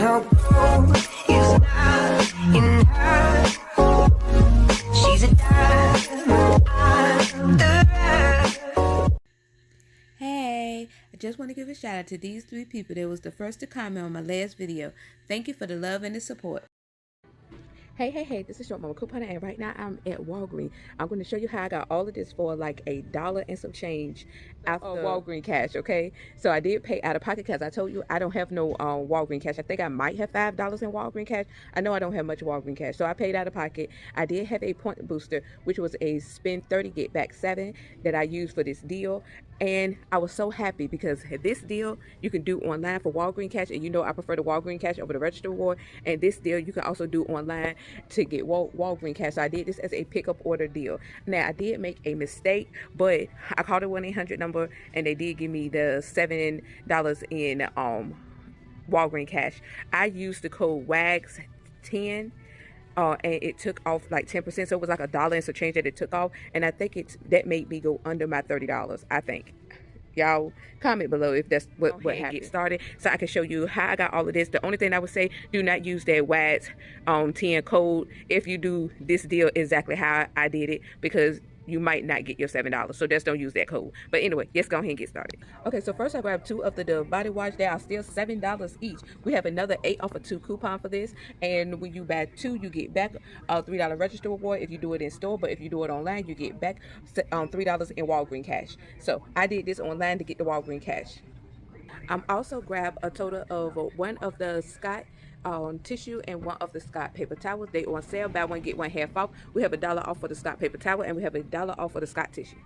no gold is not in her. She's a diamond under her. Hey, I just want to give a shout out to these 3 people that was the first to comment on my last video. Thank you for the love and the support. Hey, this is Shortmama Coupon, and right now I'm at Walgreens. I'm going to show you how I got all of this for like $1 and some change after Walgreens cash, okay? So I did pay out of pocket because I told you I don't have no Walgreens cash. I think I might have $5 in Walgreens cash. I know I don't have much Walgreens cash, so I paid out of pocket. I did have a point booster, which was a spend 30, get back 7 that I used for this deal. And I was so happy because this deal you can do online for Walgreens cash, and you know I prefer the Walgreens cash over the register reward. And this deal you can also do online to get Walgreens cash. So I did this as a pickup order deal. Now I did make a mistake, but I called a 1-800 number and they did give me the $7 in Walgreens cash. I used the code WAGS10. And it took off like 10%, so it was like $1 and some change that it took off, and I think that made me go under my $30. I think. Y'all comment below if that's what happened. Get started so I can show you how I got all of this. The only thing I would say, do not use that WAGS 10 code if you do this deal exactly how I did it, because you might not get your $7. So just don't use that code. But anyway, let's go ahead and get started. Okay, so first I grabbed 2 of the body wash. They are still $7 each. We have another 8 off of 2 coupon for this, and when you buy 2 you get back a $3 register reward if you do it in store, but if you do it online you get back $3 in Walgreens cash. So I did this online to get the Walgreens cash. I'm also grabbed a total of 1 of the Scott tissue and 1 of the Scott paper towels. They on sale, buy 1 get 1 half off. We have $1 off for the Scott paper towel, and we have $1 off for the Scott tissue.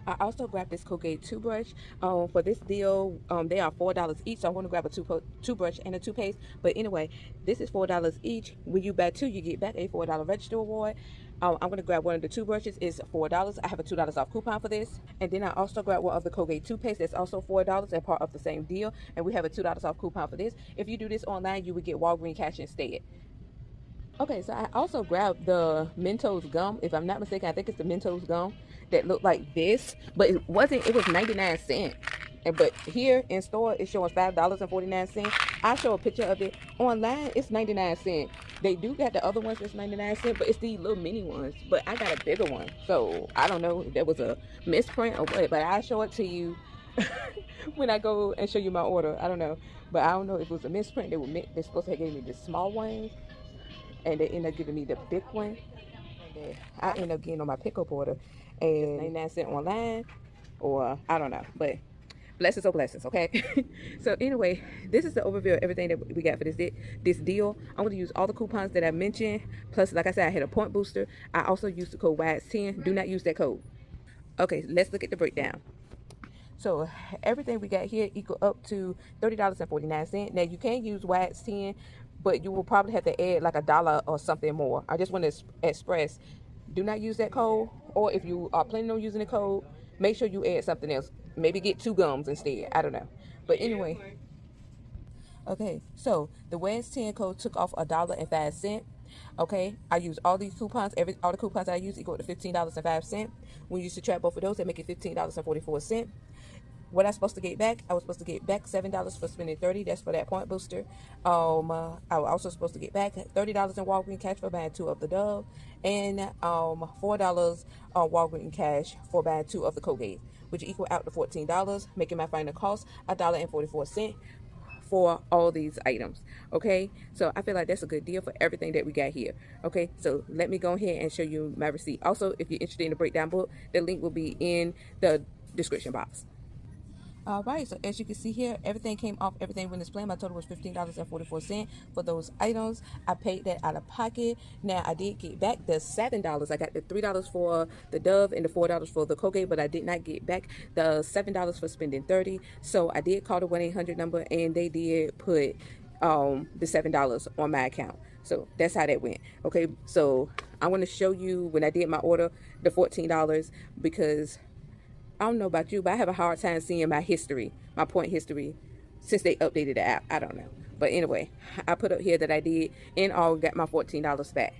I also grabbed this Colgate toothbrush. For this deal, they are $4 each, so I'm going to grab a toothbrush and a toothpaste. But anyway, this is $4 each. When you buy 2, you get back a $4 register reward. I'm going to grab 1 of the toothbrushes. It's $4. I have a $2 off coupon for this. And then I also grabbed 1 of the Colgate toothpaste. That's also $4 and part of the same deal. And we have a $2 off coupon for this. If you do this online, you would get Walgreens cash instead. Okay, so I also grabbed the Mentos gum. If I'm not mistaken, I think it's the Mentos gum that looked like this, but it wasn't. It was 99 cents. But here in store, it's showing $5.49. I'll show a picture of it. Online, it's 99 cents. They do got the other ones that's 99 cents, but it's these little mini ones. But I got a bigger one, so I don't know if that was a misprint or what. But I'll show it to you when I go and show you my order. I don't know, but I don't know if it was a misprint. They're supposed to have given me the small ones, and they ended up giving me the big one. And I ended up getting on my pickup order, and 99 cents online, or I don't know, but blessings or blessings, okay? So anyway, this is the overview of everything that we got for this deal. I'm going to use all the coupons that I mentioned, plus like I said, I had a point booster. I also used the code WAGS10. Do not use that code. Okay, let's look at the breakdown. So everything we got here equal up to $30.49. Now you can use WAGS10, but you will probably have to add like $1 or something more. I just want to express, do not use that code, or if you are planning on using the code, make sure you add something else. Maybe get 2 gums instead. I don't know. But anyway. Okay, so the WAGS10 code took off $1.05. Okay, I use all these coupons. All the coupons I use equal to $15.05. When you subtract both of those, they make it $15.44. What I was supposed to get back? I was supposed to get back $7 for spending 30. That's for that point booster. I was also supposed to get back $30 in Walgreens cash for buying 2 of the Dove, and $4 on Walgreens cash for buying 2 of the Colgate, which equal out to $14, making my final cost $1.44 for all these items. Okay, so I feel like that's a good deal for everything that we got here. Okay, so let me go ahead and show you my receipt. Also, if you're interested in the breakdown book, the link will be in the description box. Alright, so as you can see here, everything came off, everything went as planned. My total was $15.44 for those items. I paid that out of pocket. Now, I did get back the $7. I got the $3 for the Dove and the $4 for the Colgate, but I did not get back the $7 for spending 30. So I did call the 1-800 number, and they did put the $7 on my account. So that's how that went. Okay, so I want to show you when I did my order, the $14, because I don't know about you, but I have a hard time seeing my history, my point history, since they updated the app. I don't know. But anyway, I put up here that I did in all got my $14 back.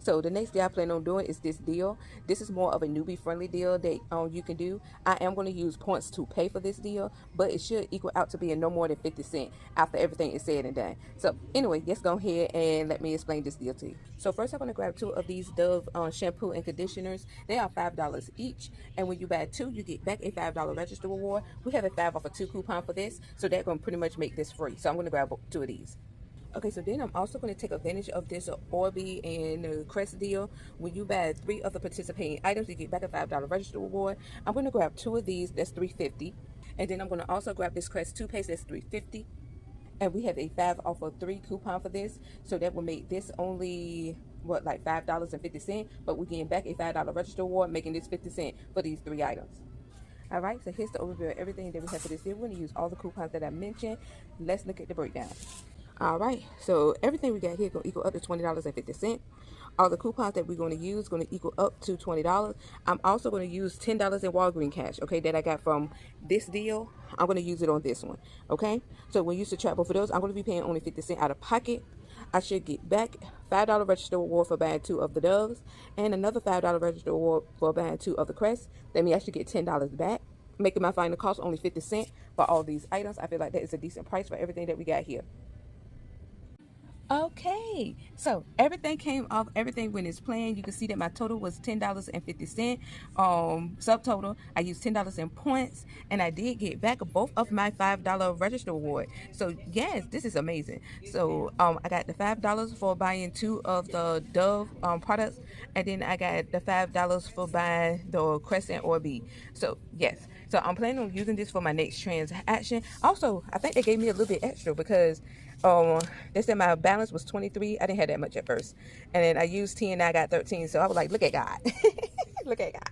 So the next deal I plan on doing is this deal. This is more of a newbie friendly deal that you can do. I am going to use points to pay for this deal, but it should equal out to being no more than 50 cents after everything is said and done. So anyway, let's go ahead and let me explain this deal to you. So first I'm going to grab 2 of these Dove shampoo and conditioners. They are $5 each, and when you buy 2 you get back a $5 register reward. We have a 5 off of 2 coupon for this, so that's going to pretty much make this free. So I'm going to grab 2 of these. Okay, so then I'm also going to take advantage of this Orby and Crest deal. When you buy 3 of the participating items, you get back a $5 register reward. I'm going to grab 2 of these, that's $3.50. And then I'm going to also grab this Crest toothpaste, that's $3.50. And we have a 5 off of 3 coupon for this. So that will make this only, what, like $5.50. But we're getting back a $5 register reward, making this 50 cents for these 3 items. All right, so here's the overview of everything that we have for this deal. We're going to use all the coupons that I mentioned. Let's look at the breakdown. All right, so everything we got here going to equal up to $20.50. All the coupons that we're going to use going to equal up to $20. I'm also going to use $10 in Walgreens cash, okay, that I got from this deal. I'm going to use it on this one, okay? So when you subtract both of those, I'm going to be paying only 50 cents out of pocket. I should get back $5 register reward for buying 2 of the Doves and another $5 register reward for buying 2 of the Crest. That means I should get $10 back, making my final cost only 50 cents for all these items. I feel like that is a decent price for everything that we got here. Okay, so everything came off, everything went as planned. You can see that my total was $10.50. Subtotal, I used $10 in points, and I did get back both of my $5 register reward. So yes, this is amazing. So I got the $5 for buying 2 of the Dove products, and then I got the $5 for buying the Crest and Orby. So yes, so I'm planning on using this for my next transaction. Also, I think they gave me a little bit extra because they said my balance was 23. I didn't have that much at first, and then I used 10 and I got 13. So I was like, look at God. Look at God.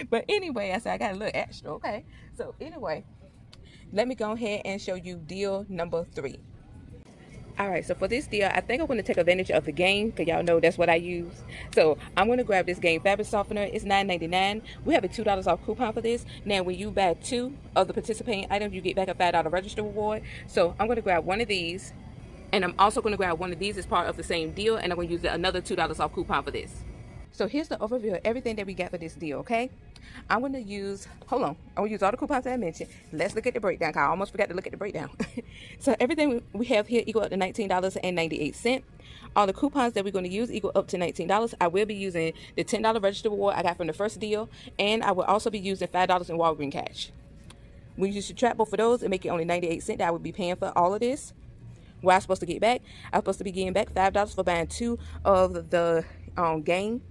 But anyway, I said I got a little extra. Okay, so anyway, let me go ahead and show you deal number 3. All right, so for this deal, I think I'm going to take advantage of the game because y'all know that's what I use. So I'm going to grab this Game Fabric Softener. It's $9.99. We have a $2 off coupon for this. Now, when you buy 2 of the participating items, you get back a $5 register reward. So I'm going to grab one of these, and I'm also going to grab one of these as part of the same deal, and I'm going to use another $2 off coupon for this. So here's the overview of everything that we got for this deal, okay? I'm going to use, hold on, I'm going to use all the coupons that I mentioned. Let's look at the breakdown, because I almost forgot to look at the breakdown. So everything we have here equal up to $19.98. All the coupons that we're going to use equal up to $19. I will be using the $10 register reward I got from the first deal, and I will also be using $5 in Walgreens cash. When you subtract both of those and make it only 98 cents that I would be paying for all of this, what I'm supposed to get back, I'm supposed to be getting back $5 for buying 2 of the game,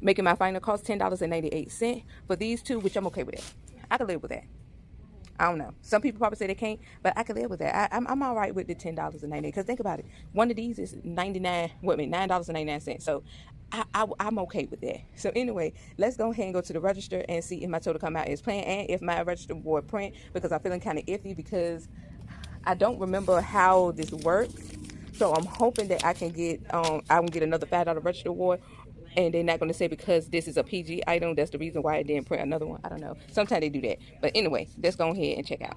making my final cost $10.98 for these 2, which I'm okay with it. I can live with that. I don't know. Some people probably say they can't, but I can live with that. I'm all right with the $10.98 because think about it. One of these is $9.99. So I'm okay with that. So anyway, let's go ahead and go to the register and see if my total come out as planned and if my register board print, because I'm feeling kind of iffy because I don't remember how this works. So I'm hoping that I can get another $5 register reward. And they're not going to say because this is a PG item, that's the reason why it didn't print another one. I don't know. Sometimes they do that. But anyway, let's go ahead and check out.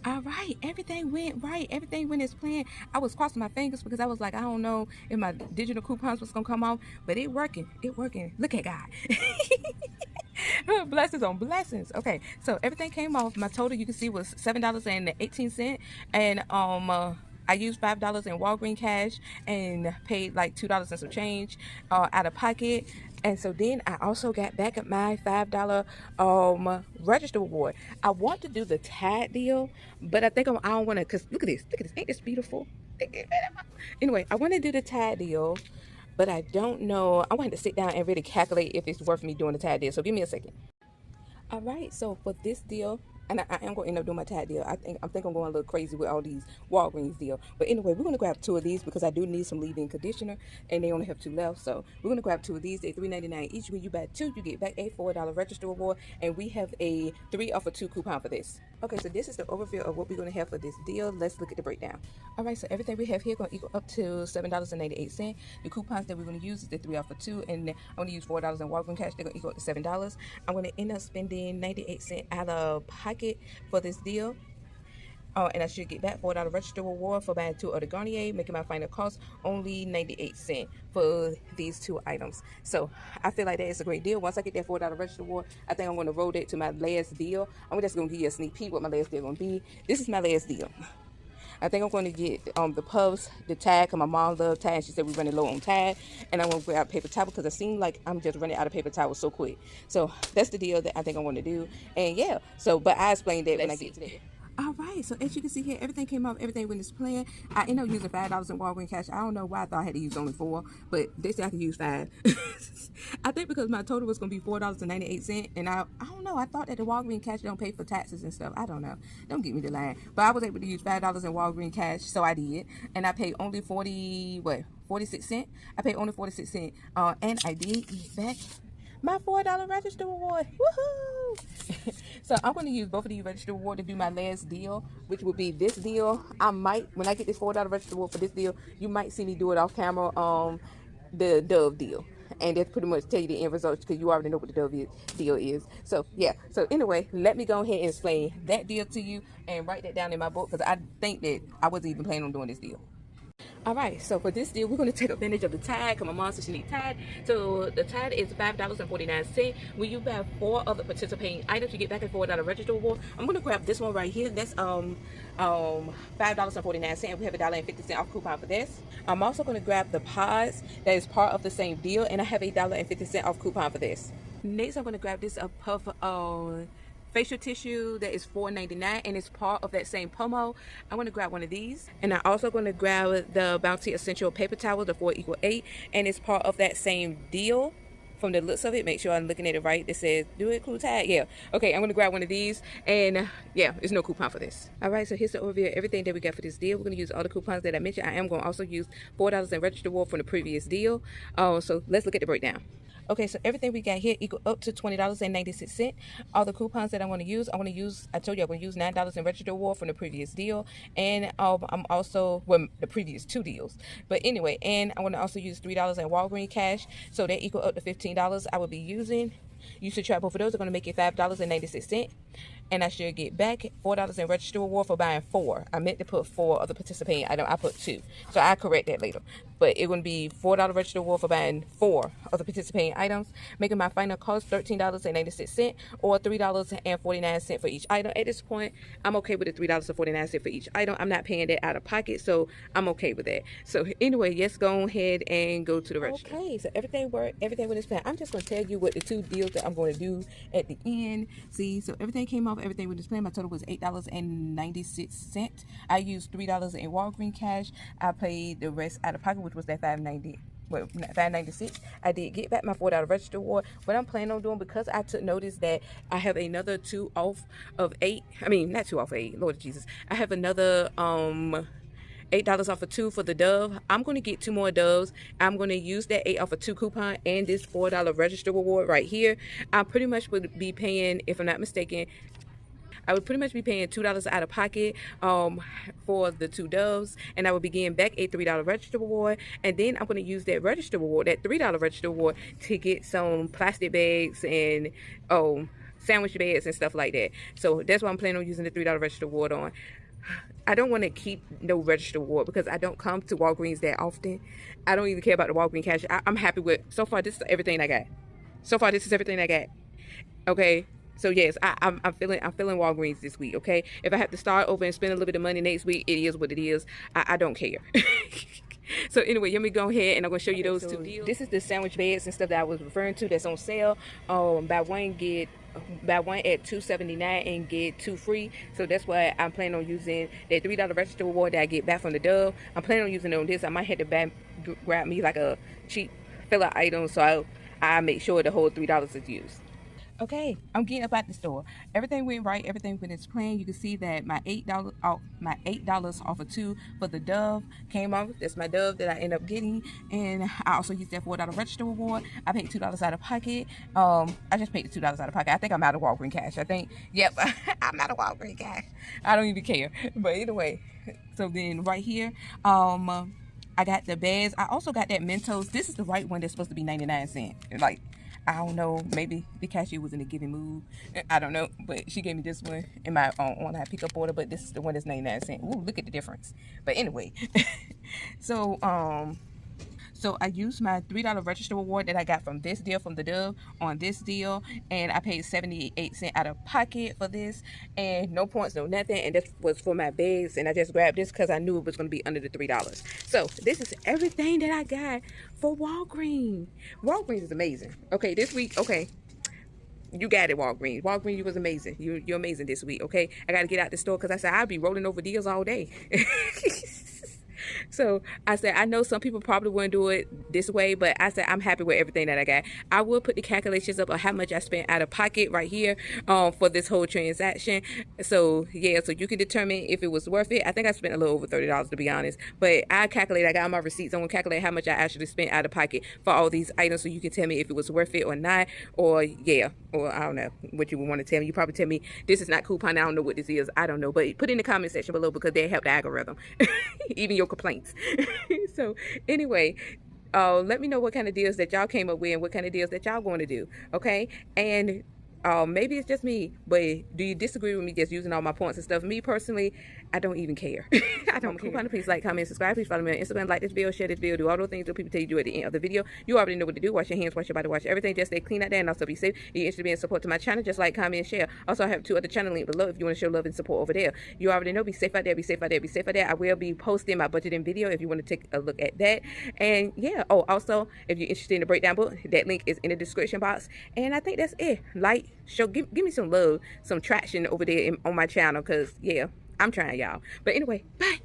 All right. Everything went right. Everything went as planned. I was crossing my fingers because I was like, I don't know if my digital coupons was going to come off. But it working. It working. Look at God. Blessings on blessings. Okay. So everything came off. My total, you can see, was $7.18. And I used $5 in Walgreens cash and paid like $2 and some change out of pocket. And so then I also got back at my $5 register reward. I want to do the Tide deal, but I think I don't want to, because look at this. Ain't this beautiful? Anyway, I want to do the Tide deal, but I don't know. I want to sit down and really calculate if it's worth me doing the Tide deal. So give me a second. All right, so for this deal, and I am going to end up doing my Tide deal. I think I'm going a little crazy with all these Walgreens deal. But anyway, we're going to grab 2 of these because I do need some leave-in conditioner, and they only have 2 left. So we're going to grab 2 of these. They're $3.99 each. When you buy 2, you get back a $4 register reward, and we have a 3 off of 2 coupon for this. Okay, so this is the overview of what we're going to have for this deal. Let's look at the breakdown. All right, so everything we have here going to equal up to $7.98. The coupons that we're going to use is the 3 off of 2, and I'm going to use $4 in Walgreens cash. They're going to equal up to $7. I'm going to end up spending 98 cents out of pocket for this deal. and I should get back $4 register reward for buying 2 of the Garnier, making my final cost only 98 cents for these 2 items. So I feel like that is a great deal. Once I get that $4 register reward, I think I'm going to roll that to my last deal. I'm just going to give you a sneak peek what my last deal going to be. This is my last deal. I think I'm going to get the puffs, the Tide, because my mom loved Tide. She said we're running low on Tide. And I'm going to grab paper towel because it seems like I'm just running out of paper towels so quick. So that's the deal that I think I want to do. And yeah, so, but I explained that when I get to that. All right, so as you can see here, everything came off, everything went as planned. I ended up using $5 in Walgreens cash. I don't know why I thought I had to use only 4, but they said I could use 5. I think because my total was going to be $4.98, and I don't know, I thought that the Walgreens cash don't pay for taxes and stuff. I don't know. Don't get me the line. But I was able to use $5 in Walgreens cash, so I did. And I paid only 46 cents. I paid only 46 cents, and I did get back my $4 register reward. Woohoo! So I'm going to use both of these register reward to do my last deal, which would be this deal. I might, when I get this $4 register reward for this deal, you might see me do it off camera, the Dove deal. And that's pretty much tell you the end results because you already know what the Dove deal is. So yeah, so anyway, let me go ahead and explain that deal to you and write that down in my book because I think that I wasn't even planning on doing this deal. All right, so for this deal, we're going to take advantage of the Tide because my mom said she needs Tide. So the Tide is $5.49. When you buy 4 of the participating items, you get back a $4 register reward. I'm going to grab this one right here. That's $5.49. We have $1.50 off coupon for this. I'm also going to grab the pods that is part of the same deal, and I have $8.50 off coupon for this. Next, I'm going to grab this puff facial tissue that is $4.99 and it's part of that same promo. I'm going to grab one of these, and I'm also going to grab the Bounty Essential paper towel, the 4 = 8, and it's part of that same deal. From the looks of it, make sure I'm looking at it right. It says, do it include tag? Yeah. Okay, I'm going to grab one of these, and yeah, there's no coupon for this. All right, so here's the overview of everything that we got for this deal. We're going to use all the coupons that I mentioned. I am going to also use $4 in register reward from the previous deal. So let's look at the breakdown. Okay, so everything we got here equal up to $20.96. All the coupons that I want to use, I told you I'm going to use $9 in register reward from the previous deal. And I'm also, well, the previous 2 deals. But anyway, and I want to also use $3 in Walgreens cash. So that equal up to $15 I will be using. You should try both of those. Are going to make it $5.96. And I should get back $4 in register reward for buying 4. I meant to put 4 of the participating item. I put 2. So I'll correct that later. But it's going to be $4 register reward for buying 4 of the participating items, making my final cost $13.96 or $3.49 for each item. At this point, I'm okay with the $3.49 for each item. I'm not paying that out of pocket, so I'm okay with that. So anyway, let's go ahead and go to the register. Okay, so everything worked, everything went as planned. I'm just going to tell you what the 2 deals that I'm going to do at the end. See, so everything came off, everything went as planned. My total was $8.96. I used $3 in Walgreens cash. I paid the rest out of pocket, which was that $5.96. I did get back my $4 register reward. What I'm planning on doing, because I took notice that I have another 2 off of 8. I mean, not 2 off of 8. Lord Jesus, I have another $8 off of 2 for the Dove. I'm going to get 2 more Doves. I'm going to use that 8 off of 2 coupon and this $4 register reward right here. I pretty much would be paying, if I'm not mistaken, I would pretty much be paying $2 out of pocket for the 2 Doves, and I would be getting back a $3 register reward. And then I'm going to use that register reward, that $3 register reward, to get some plastic bags and sandwich bags and stuff like that. So that's why I'm planning on using the $3 register reward on. I don't want to keep no register reward because I don't come to Walgreens that often. I don't even care about the Walgreens cash. I'm happy with, so far this is everything I got. So far this is everything I got. Okay. So yes, I'm feeling Walgreens this week, okay? If I have to start over and spend a little bit of money next week, it is what it is. I don't care. So anyway, let me go ahead and I'm going to show you those 2 deals. This is the sandwich bags and stuff that I was referring to that's on sale. Buy one at $2.79 and get 2 free. So that's why I'm planning on using that $3 register reward that I get back from the Dove. I'm planning on using it on this. I might have to grab me like a cheap filler item, so I make sure the whole $3 is used. Okay, I'm getting up out the store. Everything went right. Everything went as planned. You can see that my $8 off of 2 for the Dove came off. That's my Dove that I end up getting, and I also used that $4 register reward. I paid $2 out of pocket. I just paid the $2 out of pocket. I think I'm out of Walgreens cash. I think, yep, I'm out of Walgreens cash. I don't even care. But anyway, so then right here, I got the bags. I also got that Mentos. This is the right one that's supposed to be 99 cents. Like, I don't know, maybe the cashier was in a giving mood. I don't know, but she gave me this one in my online pickup order, but this is the one that's 99 cents. Ooh, look at the difference. But anyway, so so I used my $3 register reward that I got from this deal, from the Dove, on this deal, and I paid 78 cents out of pocket for this, and no points, no nothing, and this was for my bags, and I just grabbed this because I knew it was going to be under the $3. So this is everything that I got for Walgreens. Walgreens is amazing. Okay, this week, okay, you got it, Walgreens. Walgreens, you was amazing. You're amazing this week, okay? I got to get out the store because I said I'll be rolling over deals all day. So I said, I know some people probably wouldn't do it this way, but I said, I'm happy with everything that I got. I will put the calculations up on how much I spent out of pocket right here for this whole transaction. So yeah, so you can determine if it was worth it. I think I spent a little over $30 to be honest, but I calculate, I got my receipts. I'm gonna calculate how much I actually spent out of pocket for all these items, so you can tell me if it was worth it or not, or yeah, or I don't know what you would want to tell me. You probably tell me this is not coupon. I don't know what this is. I don't know, but put in the comment section below because they help the algorithm. Even your complaints. So anyway, let me know what kind of deals that y'all came up with and what kind of deals that y'all going to do, okay? And maybe it's just me, but do you disagree with me just using all my points and stuff? Me personally, I don't even care. I don't care. Please like, comment, subscribe. Please follow me on Instagram. Like this video, share this video, do all those things that people tell you to do at the end of the video. You already know what to do. Wash your hands, wash your body, wash everything. Just stay clean out there and also be safe. If you're interested in support to my channel, just like, comment, and share. Also, I have 2 other channel links below if you want to show love and support over there. You already know, be safe out there, be safe out there, be safe out there. I will be posting my budgeting video if you want to take a look at that. And yeah, oh, also, if you're interested in the breakdown book, that link is in the description box. And I think that's it. Like, give me some love, some traction over there on my channel, because yeah, I'm trying, y'all. But anyway, bye.